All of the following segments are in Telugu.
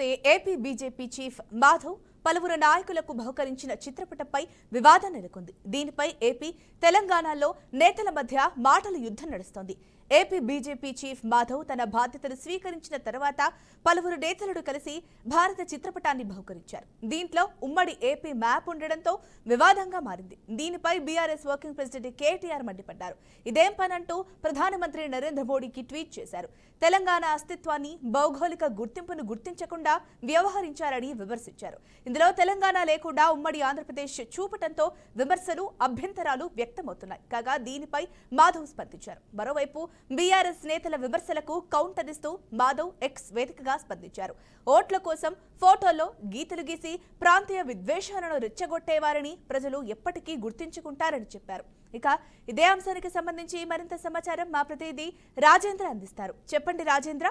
చూస్తే ఏపీ బీజేపీ చీఫ్ మాధవ్ పలువురు నాయకులకు బహుకరించిన చిత్రపటంపై వివాదం నెలకొంది. దీనిపై ఏపీ, తెలంగాణలో నేతల మధ్య మాటల యుద్ధం నడుస్తోంది. ఏపీ బీజేపీ చీఫ్ మాధవ్ తన బాధ్యతలు స్వీకరించిన తర్వాత పలువురు నేతలు కలిసి భారత చిత్రపటాన్ని బహుకరించారు. దీంట్లో ఉమ్మడి ఏపీ మ్యాప్ ఉండడంతో వివాదంగా మారింది. దీనిపై బీఆర్ఎస్ వర్కింగ్ ప్రెసిడెంట్ కేటీఆర్ మండిపడ్డారు. ఇదేం పనంటూ ప్రధానమంత్రి నరేంద్ర మోడీకి ట్వీట్ చేశారు. తెలంగాణ అస్తిత్వాన్ని, భౌగోళిక గుర్తింపును గుర్తించకుండా వ్యవహరించారని విమర్శించారు. ఇందులో తెలంగాణ లేకుండా ఉమ్మడి ఆంధ్రప్రదేశ్ చూపటంతో విమర్శలు, అభ్యంతరాలు వ్యక్తమవుతున్నాయి. కాగా దీనిపై మాధవ్ స్పందించారు. మరోవైపు బీఆర్ఎస్ నేతల విమర్శలకు కౌంటర్ ఇస్తూ మాధవ్ ఎక్స్ వేదికగా స్పందించారు. ఓట్ల కోసం ఫోటోల్లో గీతలు గీసి ప్రాంతీయ విద్వేషాలను రెచ్చగొట్టేవారని ప్రజలు ఎప్పటికీ గుర్తించుకుంటారని చెప్పారు. ఇక ఇదే అంశానికి సంబంధించి మరింత సమాచారం మా ప్రతినిధి రాజేంద్ర అందిస్తారు. చెప్పండి Rajendra.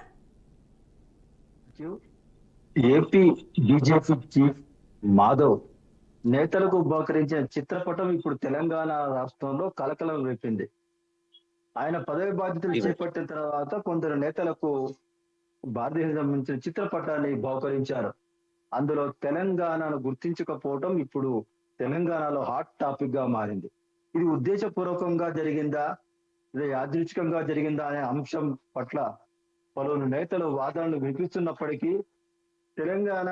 AP BJP chief Madhav నేతలకు బహుకరించిన చిత్రపటం ఇప్పుడు తెలంగాణ రాష్ట్రంలో కలకలం రేపింది. ఆయన పదవి బాధ్యతలు చేపట్టిన తర్వాత కొందరు నేతలకు భారతదేశం సంబంధించిన చిత్రపటాన్ని బహుకరించారు. అందులో తెలంగాణను గుర్తించకపోవడం ఇప్పుడు తెలంగాణలో హాట్ టాపిక్ గా మారింది. ఇది ఉద్దేశపూర్వకంగా జరిగిందా లేదా యాదృచ్ఛికంగా జరిగిందా అనే అంశం పట్ల పలువురు నేతలు వాదనలు వినిపిస్తున్నప్పటికీ తెలంగాణ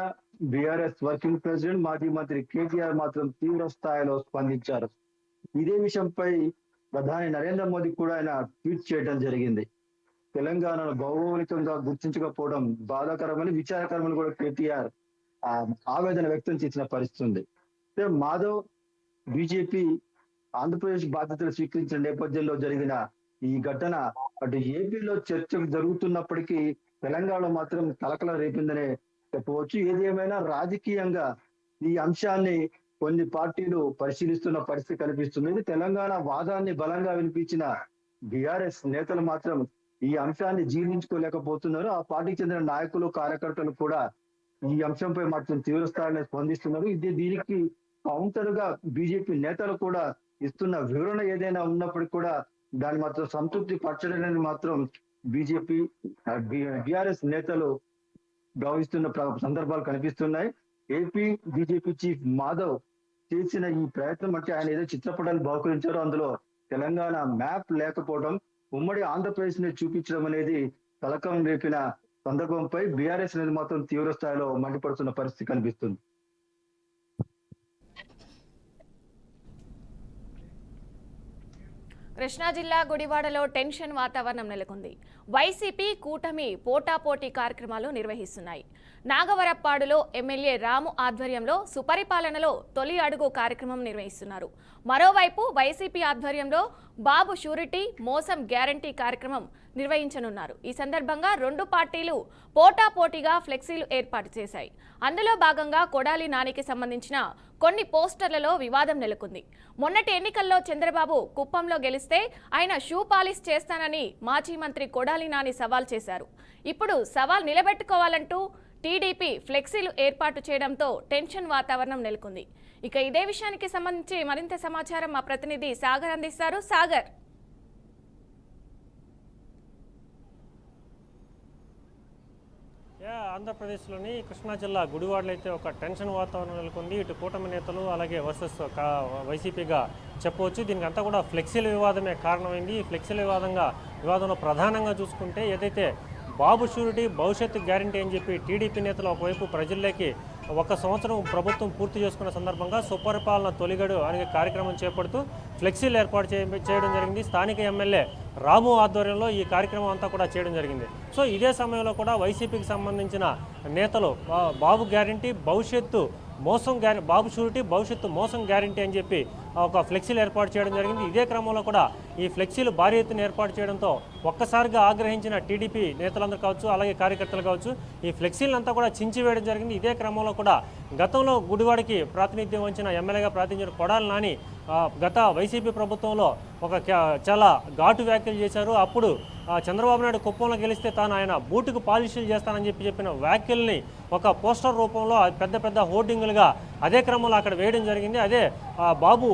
బీఆర్ఎస్ వర్కింగ్ ప్రెసిడెంట్ మాజీ మంత్రి కేటీఆర్ మాత్రం తీవ్ర స్థాయిలో స్పందించారు. ఇదే విషయంపై ప్రధాని నరేంద్ర మోదీ కూడా ఆయన ట్వీట్ చేయడం జరిగింది. తెలంగాణను భౌగోళికంగా గుర్తించకపోవడం బాధాకరమని, విచారకరమని కూడా కేటీఆర్ ఆవేదన వ్యక్తం చేసిన పరిస్థితి ఉంది. మాధవ్ బీజేపీ ఆంధ్రప్రదేశ్ బాధ్యతలు స్వీకరించిన నేపథ్యంలో జరిగిన ఈ ఘటన అటు ఏపీలో చర్చ జరుగుతున్నప్పటికీ తెలంగాణలో మాత్రం కలకలం రేపిందనే చెప్పవచ్చు. ఏది ఏమైనా రాజకీయంగా ఈ అంశాన్ని కొన్ని పార్టీలు పరిశీలిస్తున్న పరిస్థితి కనిపిస్తుంది. తెలంగాణ వాదాన్ని బలంగా వినిపించిన బీఆర్ఎస్ నేతలు మాత్రం ఈ అంశాన్ని జీర్ణించుకోలేకపోతున్నారు. ఆ పార్టీకి చెందిన నాయకులు, కార్యకర్తలు కూడా ఈ అంశంపై మాత్రం తీవ్ర స్థాయిలో స్పందిస్తున్నారు. దీనికి కౌంటర్ గా బీజేపీ నేతలు కూడా ఇస్తున్న వివరణ ఏదైనా ఉన్నప్పటికీ కూడా దాన్ని మాత్రం సంతృప్తి పరచడానికి మాత్రం బీజేపీ బీఆర్ఎస్ నేతలు భావిస్తున్న సందర్భాలు కనిపిస్తున్నాయి. ఏపీ బీజేపీ చీఫ్ మాధవ్ చేసిన ఈ ప్రయత్నం అంటే ఆయన ఏదో చిత్రపటాన్ని బహుకరించారో అందులో తెలంగాణ మ్యాప్ లేకపోవడం, ఉమ్మడి ఆంధ్రప్రదేశ్ ని చూపించడం అనేది కలకలం రేపిన సందర్భంపై బీఆర్ఎస్ అనేది మాత్రం తీవ్ర స్థాయిలో మండిపడుతున్న పరిస్థితి కనిపిస్తుంది. కృష్ణా జిల్లా గుడివాడలో టెన్షన్ వాతావరణం నెలకొంది. వైసీపీ, కూటమి పోటాపోటీ కార్యక్రమాలు నిర్వహిస్తున్నాయి. నాగవరప్పాడులో ఎమ్మెల్యే రాము ఆధ్వర్యంలో సుపరిపాలనలో తొలి అడుగు కార్యక్రమం నిర్వహిస్తున్నారు. మరోవైపు వైసీపీ ఆధ్వర్యంలో బాబు షూరిటీ మోసం గ్యారంటీ కార్యక్రమం నిర్వహించనున్నారు. ఈ సందర్భంగా రెండు పార్టీలు పోటాపోటీగా ఫ్లెక్సీలు ఏర్పాటు చేశాయి. అందులో భాగంగా కొడాలి నానికి సంబంధించిన కొన్ని పోస్టర్లలో వివాదం నెలకొంది. మొన్నటి ఎన్నికల్లో చంద్రబాబు కుప్పంలో గెలిస్తే ఆయన షూ పాలిష్ చేస్తానని మాజీ మంత్రి కొడాలి నాని సవాల్ చేశారు. ఇప్పుడు సవాల్ నిలబెట్టుకోవాలంటూ టీడీపీ ఫ్లెక్సీలు ఏర్పాటు చేయడంతో టెన్షన్ వాతావరణం నెలకొంది. ఇక ఇదే విషయానికి సంబంధించి మరింత సమాచారం మా ప్రతినిధి సాగర్ అందిస్తారు. సాగర్. ఆంధ్రప్రదేశ్లోని కృష్ణా జిల్లా గుడివాడలో అయితే ఒక టెన్షన్ వాతావరణం నెలకొంది. ఇటు కూటమి నేతలు అలాగే వర్సెస్ వైసీపీగా చెప్పవచ్చు. దీనికి అంతా కూడా ఫ్లెక్సీల వివాదమే కారణమైంది. ఈ ఫ్లెక్సీల వివాదంలో ప్రధానంగా చూసుకుంటే ఏదైతే బాబు షూరిటీ భవిష్యత్తు గ్యారంటీ అని చెప్పి టీడీపీ నేతలు ఒకవైపు ప్రజల్లోకి 1 సంవత్సరం ప్రభుత్వం పూర్తి చేసుకున్న సందర్భంగా సుపరిపాలన తొలిగడు అనే కార్యక్రమం చేపడుతూ ఫ్లెక్సీలు ఏర్పాటు చేయడం జరిగింది. స్థానిక ఎమ్మెల్యే రాము ఆధ్వర్యంలో ఈ కార్యక్రమం అంతా కూడా చేయడం జరిగింది. సో ఇదే సమయంలో కూడా వైసీపీకి సంబంధించిన నేతలు బాబు గ్యారంటీ భవిష్యత్తు మోసం బాబు షూరిటీ భవిష్యత్తు మోసం గ్యారంటీ అని చెప్పి ఒక ఫ్లెక్సీలు ఏర్పాటు చేయడం జరిగింది. ఇదే క్రమంలో కూడా ఈ ఫ్లెక్సీలు భారీ ఎత్తున ఏర్పాటు చేయడంతో ఒక్కసారిగా ఆగ్రహించిన టీడీపీ నేతలందరూ కావచ్చు, అలాగే కార్యకర్తలు కావచ్చు, ఈ ఫ్లెక్సీలంతా కూడా చించివేయడం జరిగింది. ఇదే క్రమంలో కూడా గతంలో గుడివాడకి ప్రాతినిధ్యం వహించిన ఎమ్మెల్యేగా ప్రాతినిధ్యం కొడాలి నాని గత వైసీపీ ప్రభుత్వంలో ఒక చాలా ఘాటు వ్యాఖ్యలు చేశారు. అప్పుడు చంద్రబాబు నాయుడు కుప్పంలో గెలిస్తే తాను ఆయన బూటుకు పాలిషీలు చేస్తానని చెప్పిన వ్యాఖ్యల్ని ఒక పోస్టర్ రూపంలో పెద్ద పెద్ద హోర్డింగులుగా అదే క్రమంలో అక్కడ వేయడం జరిగింది. అదే బాబు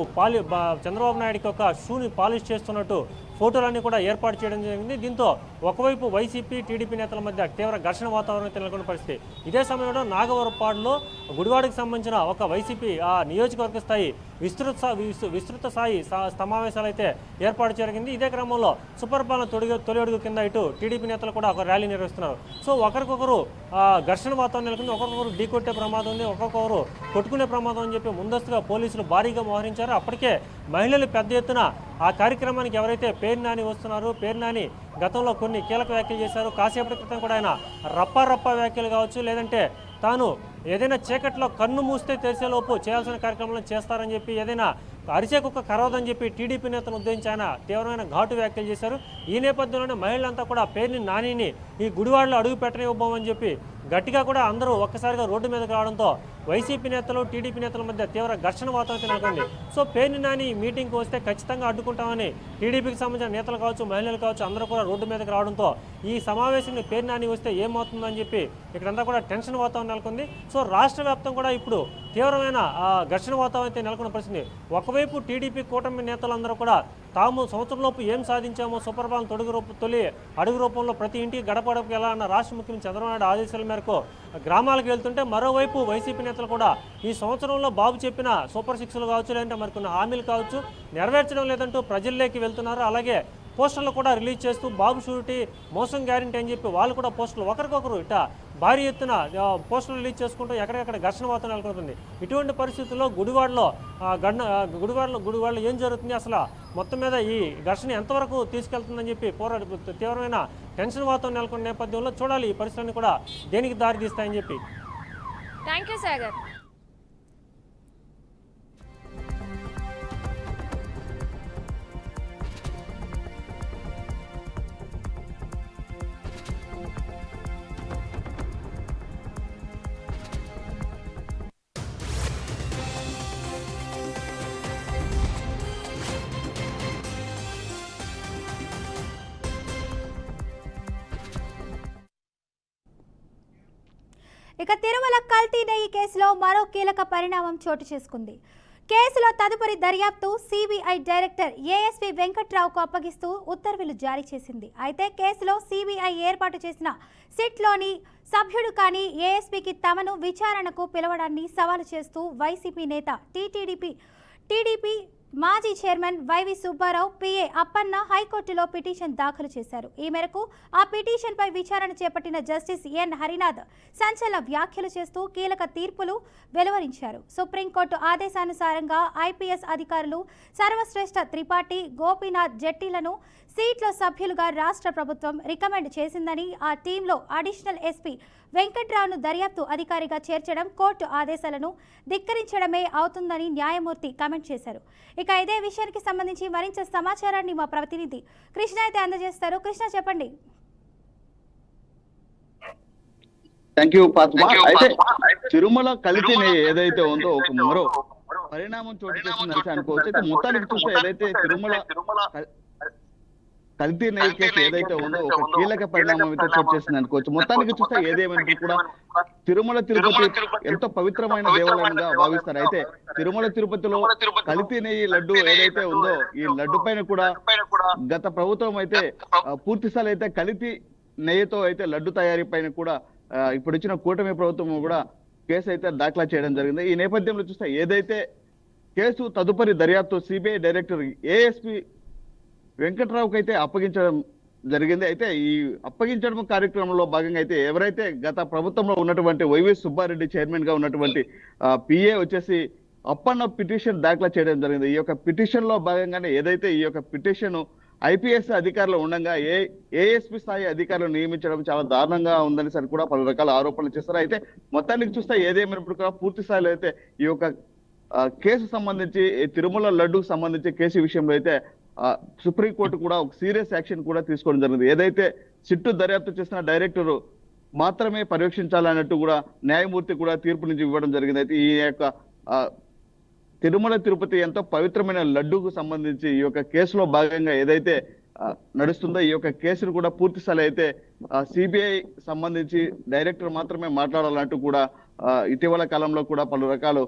చంద్రబాబు నాయుడికి ఒక షూని పాలిష్ చేస్తున్నట్టు ఫోటోలన్నీ కూడా ఏర్పాటు చేయడం జరిగింది. దీంతో ఒకవైపు వైసీపీ టీడీపీ నేతల మధ్య తీవ్ర ఘర్షణ వాతావరణం నెలకొన్న పరిస్థితి. ఇదే సమయంలో నాగవరపాడులో గుడివాడకు సంబంధించిన ఒక వైసీపీ నియోజకవర్గ స్థాయి విస్తృత స్థాయి సమావేశాలు అయితే ఏర్పాటు జరిగింది. ఇదే క్రమంలో సుపరిపాలన తొలి అడుగు కింద ఇటు టీడీపీ నేతలు కూడా ఒక ర్యాలీ నిర్వహిస్తున్నారు. సో ఒకరికొకరు ఘర్షణ వాతావరణం నెలకొంది. ఒకరికొకరు ఢీకొట్టే ప్రమాదం ఉంది, ఒకరికొకరు కొట్టుకునే ప్రమాదం అని చెప్పి ముందస్తుగా పోలీసులు భారీగా మోహరించారు. అప్పటికే మహిళలు పెద్ద ఎత్తున ఆ కార్యక్రమానికి ఎవరైతే పేరు నాని వస్తున్నారో, పేరు నాని గతంలో కొన్ని కీలక వ్యాఖ్యలు చేశారు. కాసేపటి క్రితం కూడా ఆయన రప్పా వ్యాఖ్యలు కావచ్చు, లేదంటే తాను ఏదైనా చీకట్లో కన్ను మూస్తే తెరిచేలోపు చేయాల్సిన కార్యక్రమాలను చేస్తారని చెప్పి, ఏదైనా అరిసే కుక్క కరవదని చెప్పి టీడీపీ నేతను ఉద్దేశించి ఆయన తీవ్రమైన ఘాటు వ్యాఖ్యలు చేశారు. ఈ నేపథ్యంలోనే మహిళలంతా కూడా పేరుని నానిని ఈ గుడివాడలో అడుగు పెట్టనివ్వబోమని చెప్పి గట్టిగా కూడా అందరూ ఒక్కసారిగా రోడ్డు మీదకి రావడంతో వైసీపీ నేతలు టీడీపీ నేతల మధ్య తీవ్ర ఘర్షణ వాతావరణం నెలకొంది. సో పేరుని నాని మీటింగ్కి వస్తే ఖచ్చితంగా అడ్డుకుంటామని టీడీపీకి సంబంధించిన నేతలు కావచ్చు, మహిళలు కావచ్చు, అందరూ కూడా రోడ్డు మీదకి రావడంతో ఈ సమావేశానికి పేరు నాని వస్తే ఏమవుతుందని చెప్పి ఇక్కడంతా కూడా టెన్షన్ వాతావరణం నెలకొంది. సో రాష్ట్ర వ్యాప్తం కూడా ఇప్పుడు తీవ్రమైన ఘర్షణ వాతావరణం అయితే నెలకొన్న పరిస్థితి. ఒకవైపు టీడీపీ కూటమి నేతలందరూ కూడా తాము సంవత్సరంలోపు ఏం సాధించామో సుపరిపాలన తొలి అడుగు రూపంలో ప్రతి ఇంటికి గడపడకు ఎలా అన్న రాష్ట్ర ముఖ్యమంత్రి చంద్రబాబు నాయుడు ఆదేశాల మేరకు గ్రామాలకు వెళ్తుంటే, మరోవైపు వైసీపీ నేతలు కూడా ఈ సంవత్సరంలో బాబు చెప్పిన సూపర్ సిక్స్లు కావచ్చు, లేదంటే మరికొన్ని హామీలు కావచ్చు నెరవేర్చడం లేదంటూ ప్రజల్లోకి వెళ్తున్నారు. అలాగే పోస్టర్లు కూడా రిలీజ్ చేస్తూ బాబు షూరిటీ మోసం గ్యారెంటీ అని చెప్పి వాళ్ళు కూడా పోస్టర్లు ఒకరికొకరు భారీ ఎత్తున పోస్టర్లు రిలీజ్ చేసుకుంటూ ఎక్కడికక్కడ ఘర్షణ వాతావరణం నెలకొంటుంది. ఇటువంటి పరిస్థితుల్లో గుడివాడలో ఏం జరుగుతుంది, అసలు మొత్తం మీద ఈ ఘర్షణ ఎంతవరకు తీసుకెళ్తుందని చెప్పి తీవ్రమైన టెన్షన్ వాతావరణం నెలకొన్న నేపథ్యంలో చూడాలి ఈ పరిస్థితులను కూడా దేనికి దారి తీస్తాయని చెప్పి. Thank you Sagar. ఇక తిరుమల కల్తీ నెయ్యి కేసులో మరో కీలక పరిణామం చోటు చేసుకుంది. కేసులో తదుపరి దర్యాప్తు సిబిఐ డైరెక్టర్ ఏఎస్పీ వెంకట్రావుకు అప్పగిస్తూ ఉత్తర్వులు జారీ చేసింది. అయితే కేసులో సిబిఐ ఏర్పాటు చేసిన సిట్లోని సభ్యుడు కానీ ఏఎస్పీకి తమను విచారణకు పిలవడాన్ని సవాలు చేస్తూ వైసీపీ నేత టీడీపీ మాజీ చైర్మన్ వైవి సుబ్బారావు పిఏ అప్పన్న హైకోర్టులో పిటిషన్ దాఖలు చేశారు. ఈ మేరకు ఆ పిటిషన్పై విచారణ చేపట్టిన జస్టిస్ ఎన్ హరినాథ్ సంచలన వ్యాఖ్యలు చేస్తూ కీలక తీర్పులు వెలువరించారు. సుప్రీంకోర్టు ఆదేశానుసారంగా ఐపీఎస్ అధికారులు సర్వశ్రేష్ఠ త్రిపాఠి, గోపీనాథ్ జట్టీలను సీట్లో సభ్యులుగా రాష్ట్ర ప్రభుత్వం రికమెండ్ చేసిందని, ఆ టీంలో అడిషనల్ ఎస్పీ వెంకట్రావును దర్యాప్తు అధికారిగా చేర్చడం కోర్టు ఆదేశాలను ధిక్కరించడమే అవుతుందని న్యాయమూర్తి కామెంట్ చేశారు. ఇక ఇదే విషయానికి సంబంధించి మరింత సమాచారాన్ని మా ప్రతినిధి కృష్ణ అయితే అందజేస్తారు. కృష్ణ, చెప్పండి. థ్యాంక్ యూ పాత్మ. అయితే తిరుమల కలిసి ఏదైతే ఉందో ఒక మరో పరిణామం చోటు చేసుకుందని అనుకోవచ్చు. అయితే మొత్తానికి చూస్తే ఏదైతే తిరుమల కల్తీ నెయ్యి కేసు ఏదైతే ఉందో ఒక కీలక పరిణామం అయితే చోటు చేసింది అనుకోవచ్చు. మొత్తానికి చూస్తే ఏదేమైనా కూడా తిరుమల తిరుపతి ఎంతో పవిత్రమైన దేవాలయంగా భావిస్తారు. అయితే తిరుమల తిరుపతిలో కల్తీ నెయ్యి లడ్డు ఏదైతే ఉందో ఈ లడ్డు పైన కూడా గత ప్రభుత్వం అయితే పూర్తిస్థాయి అయితే కల్తీ నెయ్యితో అయితే లడ్డు తయారీ పైన కూడా ఇప్పుడు ఇచ్చిన కూటమి ప్రభుత్వం కూడా కేసు అయితే దాఖలా చేయడం జరిగింది. ఈ నేపథ్యంలో చూస్తే ఏదైతే కేసు తదుపరి దర్యాప్తు సిబిఐ డైరెక్టర్ ఏఎస్పీ వెంకట్రావుకి అయితే అప్పగించడం జరిగింది. అయితే ఈ అప్పగించడం కార్యక్రమంలో భాగంగా అయితే ఎవరైతే గత ప్రభుత్వంలో ఉన్నటువంటి వైవి సుబ్బారెడ్డి చైర్మన్ గా ఉన్నటువంటి పిఏ వచ్చేసి అప్పన్న పిటిషన్ దాఖలా చేయడం జరిగింది. ఈ యొక్క పిటిషన్ లో భాగంగానే ఏదైతే ఈ యొక్క పిటిషన్ ఐపీఎస్ అధికారులు ఉండగా ఏఎస్పీ స్థాయి అధికారులు నియమించడం చాలా దారుణంగా ఉందని సరి కూడా పలు రకాల ఆరోపణలు చేస్తారు. అయితే మొత్తానికి చూస్తే ఏదేమైనప్పుడు కూడా పూర్తి స్థాయిలో అయితే ఈ యొక్క కేసు సంబంధించి తిరుమల లడ్డుకు సంబంధించి కేసు విషయంలో అయితే సుప్రీంకోర్టు కూడా ఒక సీరియస్ యాక్షన్ కూడా తీసుకోవడం జరిగింది. ఏదైతే సిట్టు దర్యాప్తు చేసిన డైరెక్టర్ మాత్రమే పర్యవేక్షించాలన్నట్టు కూడా న్యాయమూర్తి కూడా తీర్పు నుంచి ఇవ్వడం జరిగింది. అయితే ఈ యొక్క తిరుమల తిరుపతి ఎంతో పవిత్రమైన లడ్డూకు సంబంధించి ఈ యొక్క కేసులో భాగంగా ఏదైతే నడుస్తుందో ఈ యొక్క కేసును కూడా పూర్తి స్థాయి అయితే సిబిఐ సంబంధించి డైరెక్టర్ మాత్రమే మాట్లాడాలంటూ కూడా ఇటీవల కాలంలో కూడా పలు రకాల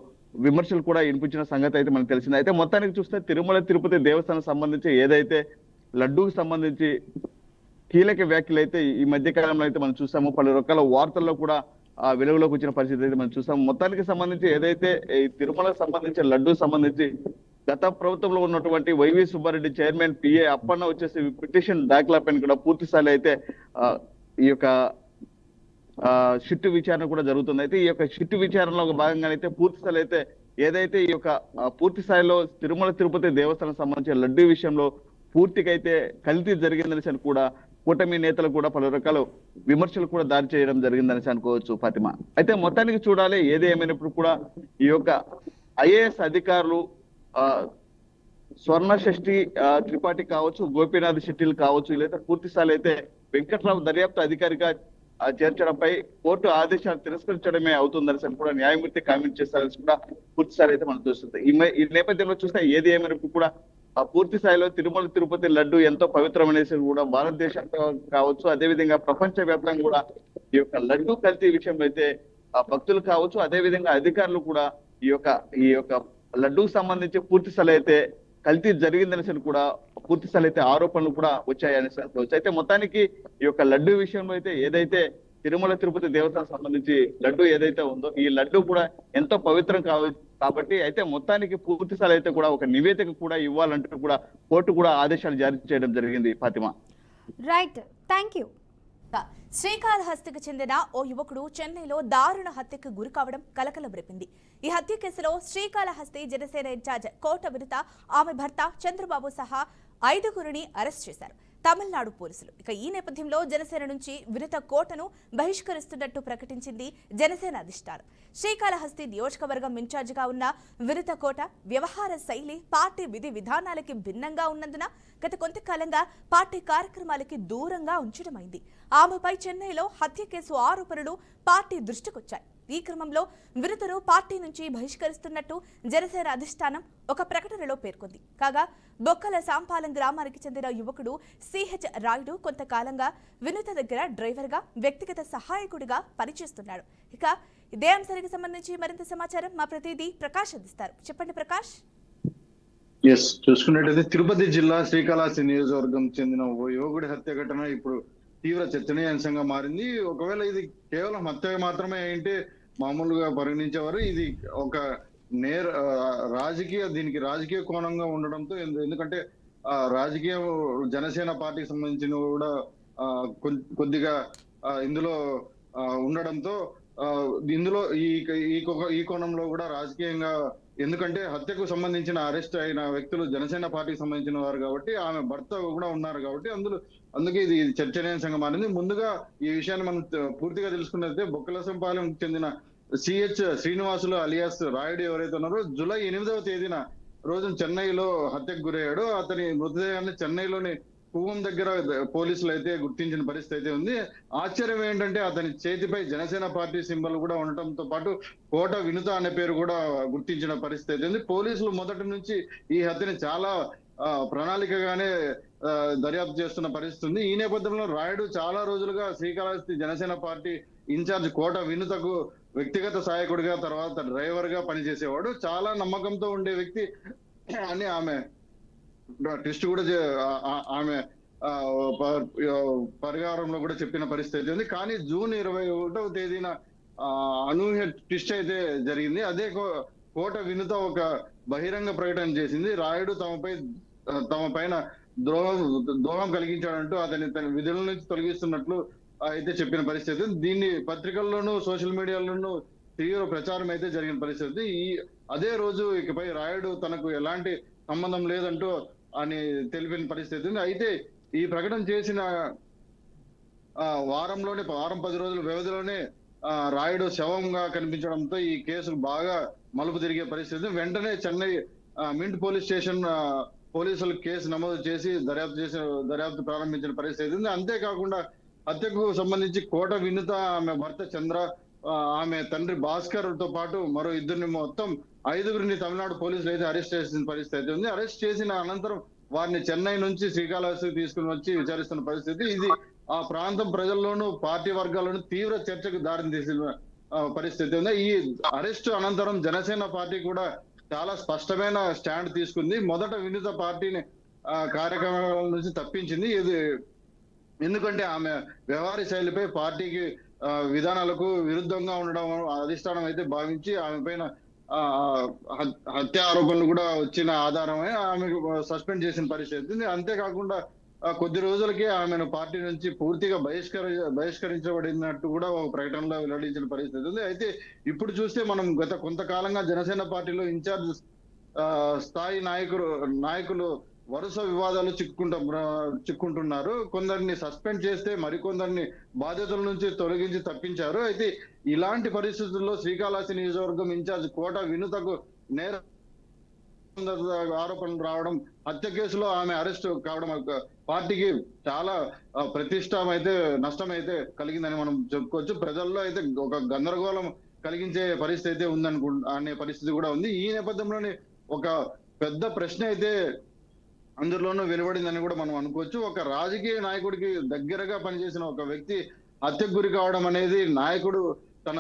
విమర్శలు కూడా వినిపించిన సంగతి అయితే మనకు తెలిసింది. అయితే మొత్తానికి చూస్తే తిరుమల తిరుపతి దేవస్థానం సంబంధించి ఏదైతే లడ్డూకి సంబంధించి కీలక వ్యాఖ్యలు అయితే ఈ మధ్య కాలంలో అయితే మనం చూసాము. పలు రకాల వార్తల్లో కూడా వెలుగులోకి వచ్చిన పరిస్థితి అయితే మనం చూసాము. మొత్తానికి సంబంధించి ఏదైతే ఈ తిరుమలకు సంబంధించి లడ్డూకి సంబంధించి గత ప్రభుత్వంలో ఉన్నటువంటి వైవి సుబ్బారెడ్డి చైర్మన్ పిఏ అప్పన్న వచ్చేసి పిటిషన్ దాఖలా పైన కూడా పూర్తి స్థాయిలో అయితే ఈ యొక్క షిట్టు విచారణ కూడా జరుగుతుంది. అయితే ఈ యొక్క షిట్టు విచారణలో భాగంగానైతే పూర్తి స్థాయిలో అయితే ఏదైతే ఈ యొక్క పూర్తి స్థాయిలో తిరుమల తిరుపతి దేవస్థానం సంబంధించిన లడ్డూ విషయంలో పూర్తిగా అయితే కల్తీ జరిగిందనేసి కూడా కూటమి నేతలు కూడా పలు రకాల విమర్శలు కూడా దారి చేయడం జరిగిందనేసి అనుకోవచ్చు ఫాతిమా. అయితే మొత్తానికి చూడాలి, ఏది ఏమైనప్పుడు కూడా ఈ యొక్క ఐఏఎస్ అధికారులు స్వర్ణ షష్ఠి త్రిపాఠి కావచ్చు, గోపీనాథ్ శెట్టిలు కావచ్చు, లేదా పూర్తి స్థాయిలో అయితే వెంకట్రావు దర్యాప్తు అధికారిగా చేర్చడంపై కోర్టు ఆదేశాలు తిరస్కరించడమే అవుతుందని కూడా న్యాయమూర్తి కామెంట్ చేస్తారని కూడా పూర్తి స్థాయి అయితే మనం చూస్తుంది. ఈ నేపథ్యంలో చూస్తే ఏది ఏమైనప్పుడు కూడా పూర్తి స్థాయిలో తిరుమల తిరుపతి లడ్డు ఎంతో పవిత్రమనేసి కూడా భారతదేశంలో కావచ్చు, అదేవిధంగా ప్రపంచ వ్యాప్తంగా కూడా ఈ యొక్క లడ్డు కల్తీ విషయంలో అయితే భక్తులు కావచ్చు, అదేవిధంగా అధికారులు కూడా ఈ యొక్క లడ్డూకు సంబంధించి పూర్తి స్థాయి అయితే కల్తీ జరిగిందనేసి కూడా పూర్తి స్థాయి అయితే ఆరోపణలు కూడా వచ్చాయనేసి అనుకోవచ్చు. అయితే మొత్తానికి ఈ యొక్క లడ్డు విషయంలో అయితే ఏదైతే తిరుమల తిరుపతి దేవతకు సంబంధించి లడ్డు ఏదైతే ఉందో ఈ లడ్డు కూడా ఎంతో పవిత్రం కాబట్టి అయితే మొత్తానికి పూర్తి స్థాయి అయితే కూడా ఒక నివేదిక కూడా ఇవ్వాలంటూ కూడా కోర్టు కూడా ఆదేశాలు జారీ చేయడం జరిగింది ఫాతిమా. Right, thank you. శ్రీకాళహస్తికి చెందిన ఓ యువకుడు చెన్నైలో దారుణ హత్యకు గురి కావడం కలకలం రేపింది. ఈ హత్య కేసులో శ్రీకాళహస్తి జనసేన ఇన్ఛార్జ్ కోట వినుత, ఆమె భర్త చంద్రబాబు సహా 5గురిని అరెస్ట్ చేశారు తమిళనాడు పోలీసులు. ఇక ఈ నేపథ్యంలో జనసేన నుంచి వినుత కోటను బహిష్కరిస్తున్నట్టు ప్రకటించింది జనసేన అధిష్టానం. శ్రీకాళహస్తి నియోజకవర్గం ఇన్ఛార్జిగా ఉన్న వినుత కోట వ్యవహార శైలి పార్టీ విధి విధానాలకి భిన్నంగా ఉన్నందున గత కొంతకాలంగా పార్టీ కార్యక్రమాలకి దూరంగా ఉంచడమైంది. ఆమెపై చెన్నైలో హత్య కేసు ఆరోపణలు పార్టీ దృష్టికొచ్చాయి. ఈ క్రమంలో వినుతను పార్టీ నుంచి బహిష్కరిస్తున్నట్టు జనసేన అధిష్టానం ఒక ప్రకటనలో పేర్కొంది. కాగా బొక్కల సాంపాలెం గ్రామానికి చెందిన యువకుడు సిహెచ్ రాయుడు కొంతకాలంగా వినుత దగ్గర డ్రైవర్గా, వ్యక్తిగత సహాయకుడిగా పనిచేస్తున్నాడు. ఇక ఇదే అంశానికి సంబంధించి మరింత సమాచారం మా ప్రతినిధి ప్రకాష్ అందిస్తారు. చెప్పండి ప్రకాష్. చూసుకున్నట్టయితే తిరుపతి జిల్లా శ్రీకాళహస్తి నియోజకవర్గం చెందిన ఓ యువకుడి హత్య ఘటన ఇప్పుడు తీవ్ర చర్చనీయాంశంగా మారింది. ఒకవేళ ఇది కేవలం హత్య మాత్రమే ఏంటి మామూలుగా పరిగణించేవారు, ఇది ఒక దీనికి రాజకీయ కోణంగా ఉండడంతో, ఎందుకంటే రాజకీయ జనసేన పార్టీకి సంబంధించిన కూడా కొద్దిగా ఇందులో ఉండడంతో ఇందులో ఈ కోణంలో కూడా రాజకీయంగా, ఎందుకంటే హత్యకు సంబంధించిన అరెస్ట్ అయిన వ్యక్తులు జనసేన పార్టీకి సంబంధించిన వారు కాబట్టి, ఆమె భర్త కూడా ఉన్నారు కాబట్టి అందుకే ఇది చర్చనీయాంశంగా మారింది. ముందుగా ఈ విషయాన్ని మనం పూర్తిగా తెలుసుకున్నట్లయితే బొక్కలసంపాలెం చెందిన సిహెచ్ శ్రీనివాసులు అలియాస్ రాయుడు ఎవరైతే ఉన్నారో జూలై 8వ తేదీన రోజు చెన్నైలో హత్యకు గురయ్యాడు. అతని మృతదేహాన్ని చెన్నైలోని కువం దగ్గర పోలీసులు అయితే గుర్తించిన పరిస్థితి అయితే ఉంది. ఆశ్చర్యం ఏంటంటే అతని చేతిపై జనసేన పార్టీ సింబల్ కూడా ఉండటంతో పాటు కోట వినుత అనే పేరు కూడా గుర్తించిన పరిస్థితి అయితే ఉంది. పోలీసులు మొదటి నుంచి ఈ హత్యని చాలా ప్రణాళికగానే దర్యాప్తు చేస్తున్న పరిస్థితి ఉంది. ఈ నేపథ్యంలో రాయుడు చాలా రోజులుగా శ్రీకాళహస్తి జనసేన పార్టీ ఇన్ఛార్జ్ కోట వినుతకు వ్యక్తిగత సహాయకుడిగా, తర్వాత డ్రైవర్ గా పనిచేసేవాడు. చాలా నమ్మకంతో ఉండే వ్యక్తి అని ఆమె ట్విస్ట్ కూడా ఆమె పరిహారంలో కూడా చెప్పిన పరిస్థితి ఉంది. కానీ జూన్ 21వ తేదీన అనూహ్య ట్విస్ట్ అయితే జరిగింది. అదే కోట వినుత ఒక బహిరంగ ప్రకటన చేసింది. రాయుడు తమ పైన ద్రోహం కలిగించాడంటూ అతని తన విధుల నుంచి తొలగిస్తున్నట్లు అయితే చెప్పిన పరిస్థితి. దీన్ని పత్రికల్లోనూ సోషల్ మీడియాలోనూ తీవ్ర ప్రచారం అయితే జరిగిన పరిస్థితి. అదే రోజు ఇకపై రాయుడు తనకు ఎలాంటి సంబంధం లేదంటూ అని తెలిపిన పరిస్థితి ఉంది. అయితే ఈ ప్రకటన చేసిన వారం 10 రోజుల వ్యవధిలోనే రాయుడు శవంగా కనిపించడంతో ఈ కేసు బాగా మలుపు తిరిగే పరిస్థితి. వెంటనే చెన్నై మింట్ పోలీస్ స్టేషన్ పోలీసులు కేసు నమోదు చేసి దర్యాప్తు ప్రారంభించిన పరిస్థితి ఉంది. అంతేకాకుండా హత్యకు సంబంధించి కోట వినుత, ఆమె భర్త చంద్ర, ఆమె తండ్రి భాస్కర్ తో పాటు మరో 2 మొత్తం 5గురిని తమిళనాడు పోలీసులు అయితే అరెస్ట్ చేసిన పరిస్థితి ఉంది. అరెస్ట్ చేసిన అనంతరం వారిని చెన్నై నుంచి శ్రీకాళహస్తికి తీసుకుని వచ్చి విచారిస్తున్న పరిస్థితి. ఇది ఆ ప్రాంతం ప్రజల్లోనూ పార్టీ వర్గాల్లోనూ తీవ్ర చర్చకు దారిని తీసిన పరిస్థితి ఉంది. ఈ అరెస్ట్ అనంతరం జనసేన పార్టీ కూడా చాలా స్పష్టమైన స్టాండ్ తీసుకుంది. మొదట వినుత పార్టీని కార్యక్రమాల నుంచి తప్పించింది. ఇది ఎందుకంటే ఆమె వ్యవహార శైలిపై పార్టీకి విధానాలకు విరుద్ధంగా ఉండడం అధిష్టానం అయితే భావించి ఆమె పైన హత్య ఆరోపణలు కూడా వచ్చిన ఆధారమే ఆమె సస్పెండ్ చేసిన పరిస్థితి. అంతేకాకుండా కొద్ది రోజులకే ఆమెను పార్టీ నుంచి పూర్తిగా బహిష్కరించబడినట్టు కూడా ఒక ప్రకటనలో వెల్లడించిన పరిస్థితి ఉంది. అయితే ఇప్పుడు చూస్తే మనం గత కొంతకాలంగా జనసేన పార్టీలో ఇన్ఛార్జ్ స్థాయి నాయకులు వరుస వివాదాలు చిక్కుంటున్నారు. కొందరిని సస్పెండ్ చేస్తే మరికొందరిని బాధ్యతల నుంచి తొలగించి తప్పించారు. అయితే ఇలాంటి పరిస్థితుల్లో శ్రీకాళహస్తి నియోజకవర్గం ఇన్ఛార్జ్ కోట వినుతకు నేర ఆరోపణలు రావడం, హత్య కేసులో ఆమె అరెస్ట్ కావడం పార్టీకి చాలా ప్రతిష్టం అయితే నష్టం అయితే కలిగిందని మనం చెప్పుకోవచ్చు. ప్రజల్లో అయితే ఒక గందరగోళం కలిగించే పరిస్థితి అయితే అనే పరిస్థితి కూడా ఉంది. ఈ నేపథ్యంలోనే ఒక పెద్ద ప్రశ్న అయితే అందులోనూ వెలువడిందని కూడా మనం అనుకోవచ్చు. ఒక రాజకీయ నాయకుడికి దగ్గరగా పనిచేసిన ఒక వ్యక్తి హత్యకు గురి కావడం అనేది, నాయకుడు తన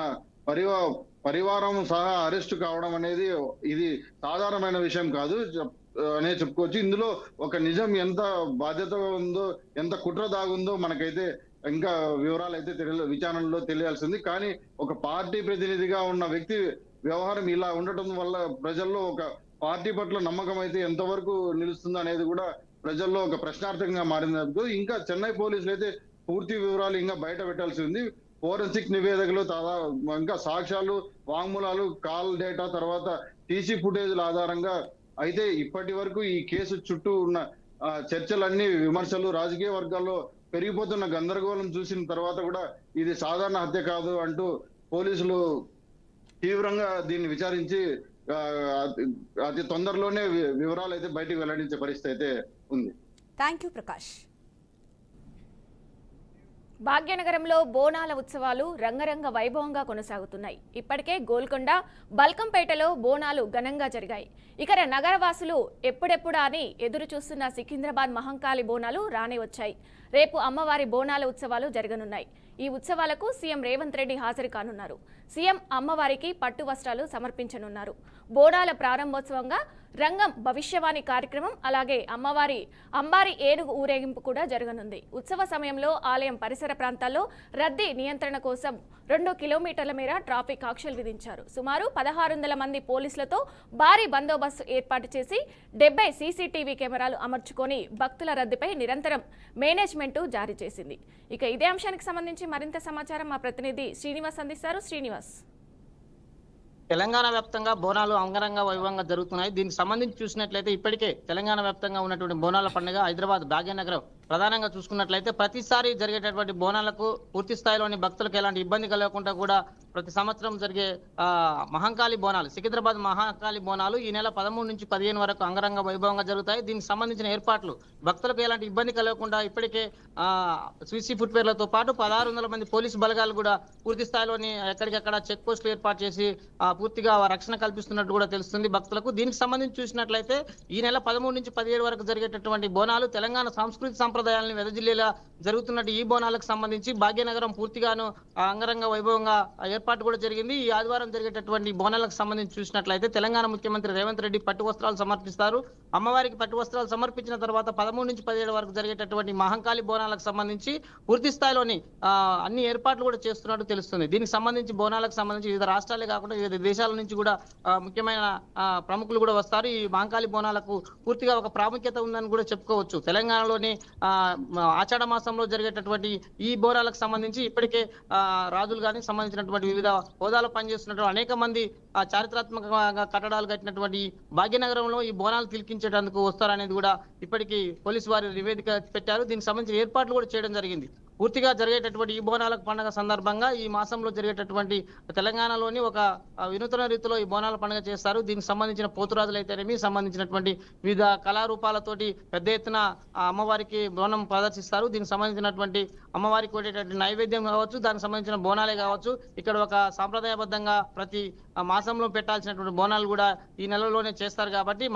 పరివారం సహా అరెస్ట్ కావడం అనేది ఇది సాధారణమైన విషయం కాదు అనే చెప్పుకోవచ్చు. ఇందులో ఒక నిజం ఎంత బాధ్యత ఉందో, ఎంత కుట్ర దాగుందో మనకైతే ఇంకా వివరాలు అయితే విచారణలో తెలియాల్సింది. కానీ ఒక పార్టీ ప్రతినిధిగా ఉన్న వ్యక్తి వ్యవహారం ఇలా ఉండటం వల్ల ప్రజల్లో ఒక పార్టీ పట్ల నమ్మకం అయితే ఎంతవరకు నిలుస్తుంది అనేది కూడా ప్రజల్లో ఒక ప్రశ్నార్థకంగా మారినప్పుడు ఇంకా చెన్నై పోలీసులు అయితే పూర్తి వివరాలు ఇంకా బయట పెట్టాల్సి ఉంది. ఫోరెన్సిక్ నివేదికలు ఇంకా సాక్ష్యాలు, వాంగ్మూలాలు, కాల్ డేటా, తర్వాత టీసీ ఫుటేజ్ల ఆధారంగా అయితే ఇప్పటి వరకు ఈ కేసు చుట్టూ ఉన్న చర్చలన్నీ, విమర్శలు, రాజకీయ వర్గాల్లో పెరిగిపోతున్న గందరగోళం చూసిన తర్వాత కూడా ఇది సాధారణ హత్య కాదు అంటూ పోలీసులు తీవ్రంగా దీన్ని విచారించి అతి తొందరలోనే వివరాలు అయితే బయటకు వెల్లడించే పరిస్థితి అయితే ఉంది. Thank you Prakash. భాగ్యనగరంలో బోనాల ఉత్సవాలు రంగరంగ వైభవంగా కొనసాగుతున్నాయి. ఇప్పటికే గోల్కొండ, బల్కంపేటలో బోనాలు ఘనంగా జరిగాయి. ఇక నగరవాసులు ఎప్పుడెప్పుడా అని ఎదురు చూస్తున్న సికింద్రాబాద్ మహంకాళి బోనాలు రానే వచ్చాయి. రేపు అమ్మవారి బోనాల ఉత్సవాలు జరగనున్నాయి. ఈ ఉత్సవాలకు సీఎం రేవంత్ రెడ్డి హాజరు కానున్నారు. సీఎం అమ్మవారికి పట్టు వస్త్రాలు సమర్పించనున్నారు. బోనాల ప్రారంభోత్సవంగా రంగం భవిష్యవాణి కార్యక్రమం, అలాగే అంబారి ఏనుగు ఊరేగింపు కూడా జరగనుంది. ఉత్సవ సమయంలో ఆలయం పరిసర ప్రాంతాల్లో రద్దీ నియంత్రణ కోసం 2 కిలోమీటర్ల మేర ట్రాఫిక్ ఆంక్షలు విధించారు. సుమారు 1600 మంది పోలీసులతో భారీ బందోబస్తు ఏర్పాటు చేసి 70 సీసీటీవీ కెమెరాలు అమర్చుకొని భక్తుల రద్దీపై నిరంతరం మేనేజ్మెంట్ జారీ చేసింది. ఇక ఇదే అంశానికి సంబంధించి మరింత సమాచారం మా ప్రతినిధి శ్రీనివాస్ అందిస్తారు. శ్రీనివాస్. తెలంగాణ వ్యాప్తంగా బోనాలు అంగరంగ వైభవంగా జరుగుతున్నాయి. దీనికి సంబంధించి చూసినట్లయితే ఇప్పటికే తెలంగాణ వ్యాప్తంగా ఉన్నటువంటి బోనాల పండుగ హైదరాబాద్ భాగ్యనగరం ప్రధానంగా చూసుకున్నట్లయితే ప్రతిసారి జరిగేటటువంటి బోనాలకు పూర్తి స్థాయిలోని భక్తులకు ఎలాంటి ఇబ్బంది కలగకుండా కూడా ప్రతి సంవత్సరం జరిగే మహంకాళి బోనాలు, సికింద్రాబాద్ మహంకాళి బోనాలు ఈ నెల 13 నుంచి 15 వరకు అంగరంగ వైభవంగా జరుగుతాయి. దీనికి సంబంధించిన ఏర్పాట్లు భక్తులకు ఎలాంటి ఇబ్బంది కలగకుండా ఇప్పటికే సీసీ ఫుట్వేర్లతో పాటు 1600 మంది పోలీసు బలగాలు కూడా పూర్తి స్థాయిలోని ఎక్కడికక్కడ చెక్ పోస్టులు ఏర్పాటు చేసి పూర్తిగా రక్షణ కల్పిస్తున్నట్టు కూడా తెలుస్తుంది భక్తులకు. దీనికి సంబంధించి చూసినట్లయితే ఈ నెల 13 నుంచి 17 వరకు జరిగేటటువంటి బోనాలు తెలంగాణ సంస్కృతి సంప్రదాయాలను వెదజిల్లేలా జరుగుతున్నట్టు ఈ బోనాలకు సంబంధించి భాగ్యనగరం పూర్తిగాను అంగరంగ వైభవంగా ఏర్పాటు కూడా జరిగింది. ఈ ఆదివారం జరిగేటటువంటి బోనాలకు సంబంధించి చూసినట్లయితే తెలంగాణ ముఖ్యమంత్రి రేవంత్ రెడ్డి పట్టు వస్త్రాలు సమర్పిస్తారు. అమ్మవారికి పట్టు వస్త్రాలు సమర్పించిన తర్వాత 13 నుంచి 17 వరకు జరిగేటటువంటి మహంకాళి బోనాలకు సంబంధించి పూర్తి స్థాయిలోని అన్ని ఏర్పాట్లు కూడా చేస్తున్నట్టు తెలుస్తుంది. దీనికి సంబంధించి బోనాలకు సంబంధించి వివిధ రాష్ట్రాలే కాకుండా వివిధ దేశాల నుంచి కూడా ముఖ్యమైన ప్రముఖులు కూడా వస్తారు. ఈ మహంకాళి బోనాలకు పూర్తిగా ఒక ప్రాముఖ్యత ఉందని కూడా చెప్పుకోవచ్చు. తెలంగాణలోని ఆషాఢ మాసంలో జరిగేటటువంటి ఈ బోనాలకు సంబంధించి ఇప్పటికే రాజులు కానీ సంబంధించినటువంటి వివిధ హోదాలో పనిచేస్తున్నటువంటి అనేక మంది చారిత్రాత్మకంగా కట్టడాలు కట్టినటువంటి భాగ్యనగరంలో ఈ బోనాలు తిలకించేటందుకు వస్తారనేది కూడా ఇప్పటికీ పోలీసు వారి నివేదిక పెట్టారు. దీనికి సంబంధించిన ఏర్పాట్లు కూడా చేయడం జరిగింది. పూర్తిగా జరిగేటటువంటి ఈ బోనాల పండుగ సందర్భంగా ఈ మాసంలో జరిగేటటువంటి తెలంగాణలోని ఒక వినూతన రీతిలో ఈ బోనాల పండుగ చేస్తారు. దీనికి సంబంధించిన పోతురాజులు అయితేనేమి సంబంధించినటువంటి వివిధ కళారూపాలతోటి పెద్ద ఎత్తున అమ్మవారికి బోనం ప్రదర్శిస్తారు. దీనికి సంబంధించినటువంటి అమ్మవారికి కొట్టేటటువంటి నైవేద్యం కావచ్చు, దానికి సంబంధించిన బోనాలే కావచ్చు, ఇక్కడ ఒక సాంప్రదాయబద్ధంగా ప్రతి మాసంలో పెట్టాల్సినటువంటి బోనాలు కూడా ఈ నెలలోనే చేస్తారు. కాబట్టి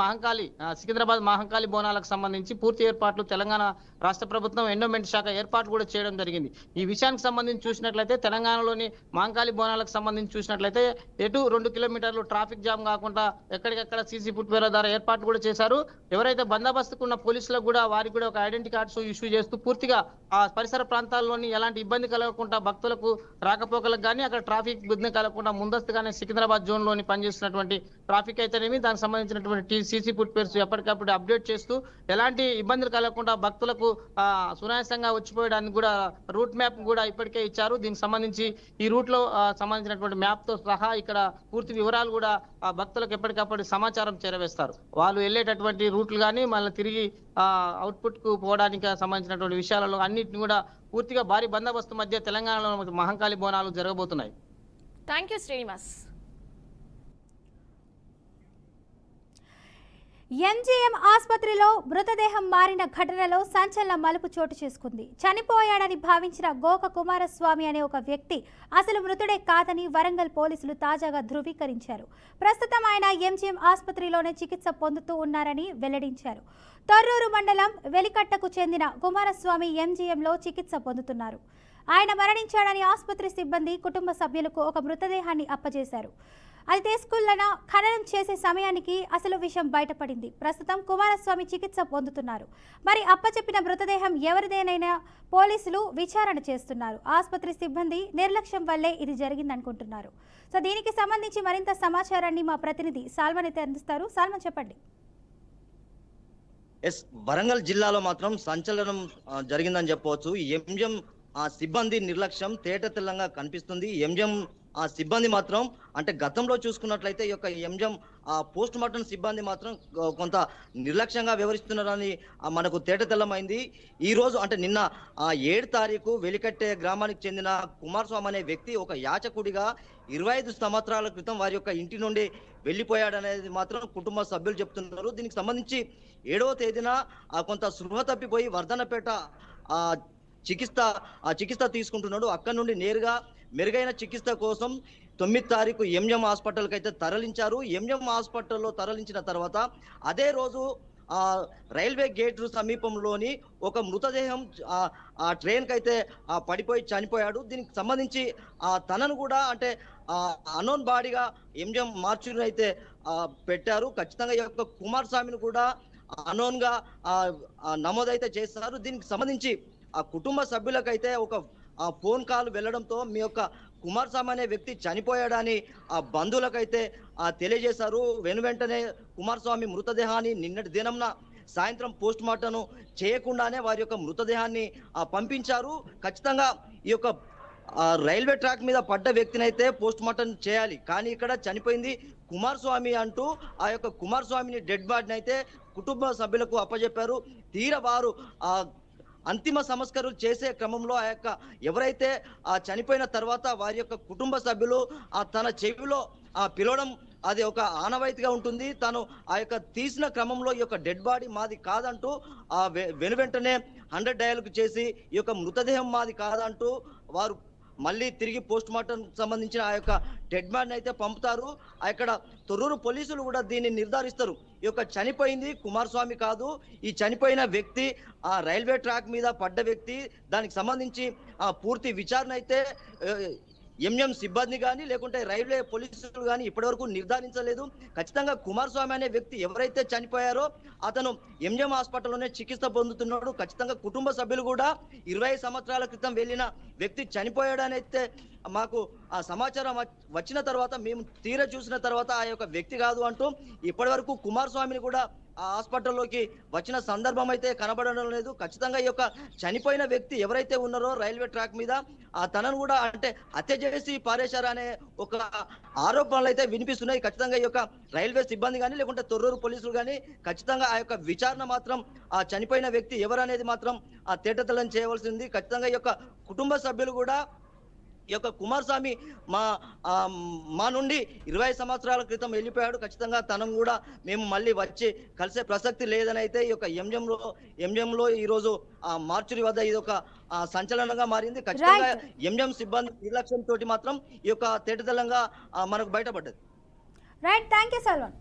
సికింద్రాబాద్ మహంకాళి బోనాలకు సంబంధించి పూర్తి ఏర్పాట్లు తెలంగాణ రాష్ట్ర ప్రభుత్వం ఎండోమెంట్ శాఖ ఏర్పాటు కూడా చేయడం జరిగింది. ఈ విషయానికి సంబంధించి చూసినట్లయితే తెలంగాణలోని మాంకాళి బోనాలకు సంబంధించి చూసినట్లయితే ఎటు 2 కిలోమీటర్లు ట్రాఫిక్ జామ్ కాకుండా ఎక్కడికెక్కడ సీసీ ఫుట్వేర్ ద్వారా ఏర్పాటు కూడా చేశారు. ఎవరైతే బందోబస్తుకున్న పోలీసులకు కూడా వారికి కూడా ఒక ఐడెంటిటీ కార్డ్స్ ఇష్యూ చేస్తూ పూర్తిగా ఆ పరిసర ప్రాంతాల్లోని ఎలాంటి ఇబ్బంది కలగకుండా భక్తులకు రాకపోకలకు కానీ అక్కడ ట్రాఫిక్ ఇబ్బంది కలగకుండా ముందస్తుగానే సికింద్రాబాద్ జోన్ లోని పనిచేస్తున్నటువంటి ట్రాఫిక్ అయితేనేమి దానికి సంబంధించినటువంటి సీసీ ఫుట్వేర్స్ ఎప్పటికప్పుడు అప్డేట్ చేస్తూ ఎలాంటి ఇబ్బందులు కలగకుండా భక్తులకు సునాయాసంగా వచ్చిపోయడానికి కూడా రూట్ మ్యాప్ కూడా ఇప్పటికే ఇచ్చారు. దీనికి సంబంధించి ఈ రూట్ లో సంబంధించినటువంటి మ్యాప్ తో సహా ఇక్కడ పూర్తి వివరాలు కూడా భక్తులకు ఎప్పటికప్పుడు సమాచారం చేరవేస్తారు. వాళ్ళు వెళ్ళేటటువంటి రూట్లు కానీ మళ్ళీ తిరిగి అవుట్పుట్ కు పోవడానికి సంబంధించినటువంటి విషయాలలో అన్నింటిని కూడా పూర్తిగా భారీ బందోబస్తు మధ్య తెలంగాణలో మహంకాళి బోనాలు జరగబోతున్నాయి. Thank you Srinivas. ఎంజీఎం ఆసుపత్రిలో మృతదేహం మారిన ఘటనలో సంచలన మలుపు చోటు చేసుకుంది. చనిపోయాడని భావించిన గోక కుమారస్వామి అనే ఒక వ్యక్తి అసలు మృతుడే కాదని వరంగల్ పోలీసులు తాజాగా ధృవీకరించారు. ప్రస్తుతం ఆయన ఎంజీఎం ఆసుపత్రిలోనే చికిత్స పొందుతూ ఉన్నారని వెల్లడించారు. తొర్రూరు మండలం వెలికట్టకు చెందిన కుమారస్వామి ఎంజీఎంలో చికిత్స పొందుతున్నారు. ఆయన మరణించాడని ఆసుపత్రి సిబ్బంది కుటుంబ సభ్యులకు ఒక మృతదేహాన్ని అప్పజేశారు. అది తీసుకున్న ఖననం చేసే సమయానికి అసలు విషయం బయటపడింది. ప్రస్తుతం కుమారస్వామి చికిత్స పొందుతున్నారు. మరి అప్పచెప్పిన మృతదేహం ఎవరిదేనైనా పోలీసులు విచారణ చేస్తున్నారు. ఆసుపత్రి సిబ్బంది నిర్లక్ష్యం వల్లే ఇది జరిగిందనుకుంటున్నారు. సో దీనికి సంబంధించి మరింత సమాచారాన్ని మా ప్రతినిధి సాల్మన్ అయితే అందిస్తారు. సాల్మన్ చెప్పండి. వరంగల్ జిల్లాలో మాత్రం సంచలనం జరిగిందని చెప్పవచ్చు. ఎంజిఎం సిబ్బంది నిర్లక్ష్యం తేట తెల్లంగా కనిపిస్తుంది. ఎంజిఎం సిబ్బంది మాత్రం అంటే గతంలో చూసుకున్నట్లయితే ఈ యొక్క ఎంజిఎం పోస్ట్ మార్టం సిబ్బంది మాత్రం కొంత నిర్లక్ష్యంగా వ్యవహరిస్తున్నారని మనకు తేట తెల్లమైంది. ఈ రోజు అంటే నిన్న 7 తారీఖు వెలికట్టే గ్రామానికి చెందిన కుమారస్వామి అనే వ్యక్తి ఒక యాచకుడిగా 25 సంవత్సరాల క్రితం వారి యొక్క ఇంటి నుండి వెళ్ళిపోయాడనేది మాత్రం కుటుంబ సభ్యులు చెప్తున్నారు. దీనికి సంబంధించి 7వ తేదీన కొంత స్పృహ తప్పిపోయి వర్ధనపేట చికిత్స తీసుకుంటున్నాడు. అక్కడి నుండి నేరుగా మెరుగైన చికిత్స కోసం 9 తారీఖు ఎంజిఎం హాస్పిటల్కి అయితే తరలించారు. ఎంజిఎం హాస్పిటల్లో తరలించిన తర్వాత అదే రోజు రైల్వే గేట్ సమీపంలోని ఒక మృతదేహం ఆ ట్రైన్కి అయితే పడిపోయి చనిపోయాడు. దీనికి సంబంధించి తనను కూడా అంటే అన్నోన్ బాడీగా ఎంజిఎం మార్చుని అయితే పెట్టారు. ఖచ్చితంగా ఈ యొక్క కుమారస్వామిని కూడా అన్నోన్ గా నమోదైతే చేస్తున్నారు. దీనికి సంబంధించి ఆ కుటుంబ సభ్యులకైతే ఒక ఫోన్ కాల్ వెళ్లడంతో మీ యొక్క కుమారస్వామి అనే వ్యక్తి చనిపోయాడని ఆ బంధువులకైతే తెలియజేశారు. వెంటనే కుమారస్వామి మృతదేహాన్ని నిన్నటి దినంన సాయంత్రం పోస్ట్ మార్టం చేయకుండానే వారి యొక్క మృతదేహాన్ని పంపించారు. ఖచ్చితంగా ఈ యొక్క రైల్వే ట్రాక్ మీద పడ్డ వ్యక్తిని అయితే పోస్ట్ మార్టం చేయాలి, కానీ ఇక్కడ చనిపోయింది కుమారస్వామి అంటూ ఆ యొక్క కుమారస్వామిని డెడ్ బాడీని అయితే కుటుంబ సభ్యులకు అప్పజెప్పారు. తీర వారు అంతిమ సంస్కారాలు చేసే క్రమంలో ఆ యొక్క ఎవరైతే చనిపోయిన తర్వాత వారి యొక్క కుటుంబ సభ్యులు తన చెవిలో పిలవడం అది ఒక ఆనవాయితీగా ఉంటుంది. తను ఆ యొక్క తీసిన క్రమంలో ఈ యొక్క డెడ్ బాడీ మాది కాదంటూ వెంటనే 100 డయల్కు చేసి ఈ యొక్క మృతదేహం మాది కాదంటూ వారు మళ్ళీ తిరిగి పోస్ట్ మార్టం సంబంధించిన ఆ యొక్క డెడ్ బాడీని అయితే పంపుతారు. అక్కడ తొర్రూరు పోలీసులు కూడా దీన్ని నిర్ధారిస్తారు. ఈ యొక్క చనిపోయింది కుమారస్వామి కాదు, ఈ చనిపోయిన వ్యక్తి రైల్వే ట్రాక్ మీద పడ్డ వ్యక్తి. దానికి సంబంధించి పూర్తి విచారణ అయితే ఎంఎం సిబ్బంది కానీ లేకుంటే రైల్వే పోలీసులు కానీ ఇప్పటివరకు నిర్ధారించలేదు. ఖచ్చితంగా కుమారస్వామి అనే వ్యక్తి ఎవరైతే చనిపోయారో అతను ఎంజిఎం హాస్పిటల్లోనే చికిత్స పొందుతున్నాడు. ఖచ్చితంగా కుటుంబ సభ్యులు కూడా 20 సంవత్సరాల క్రితం వెళ్ళిన వ్యక్తి చనిపోయాడని అయితే మాకు ఆ సమాచారం వచ్చిన తర్వాత మేము తీర చూసిన తర్వాత ఆ యొక్క వ్యక్తి కాదు అంటూ ఇప్పటి వరకు కుమారస్వామిని కూడా ఆ హాస్పిటల్లోకి వచ్చిన సందర్భం అయితే కనబడడం లేదు. ఖచ్చితంగా ఈ యొక్క చనిపోయిన వ్యక్తి ఎవరైతే ఉన్నారో రైల్వే ట్రాక్ మీద తనను కూడా అంటే హత్య చేసి పారేశారనే ఒక ఆరోపణలు అయితే వినిపిస్తున్నాయి. ఖచ్చితంగా ఈ యొక్క రైల్వే సిబ్బంది కానీ లేకుంటే తొర్రూరు పోలీసులు కానీ ఖచ్చితంగా ఆ యొక్క విచారణ మాత్రం ఆ చనిపోయిన వ్యక్తి ఎవరనేది మాత్రం తేటతెల్లం చేయవలసింది. ఖచ్చితంగా ఈ యొక్క కుటుంబ సభ్యులు కూడా ఈ యొక్క కుమారస్వామి మా నుండి 20 సంవత్సరాల క్రితం వెళ్ళిపోయాడు, ఖచ్చితంగా తనం కూడా మేము మళ్ళీ వచ్చి కలిసే ప్రసక్తి లేదని అయితే ఈ యొక్క ఎంజిఎంలో ఈరోజు మార్చురి వద్ద ఇది ఒక సంచలనంగా మారింది. ఖచ్చితంగా ఎంజిఎం సిబ్బంది నిర్లక్ష్యం తోటి మాత్రం ఈ యొక్క తేటతెల్లంగా మనకు బయటపడ్డది. Right, thank you Salman.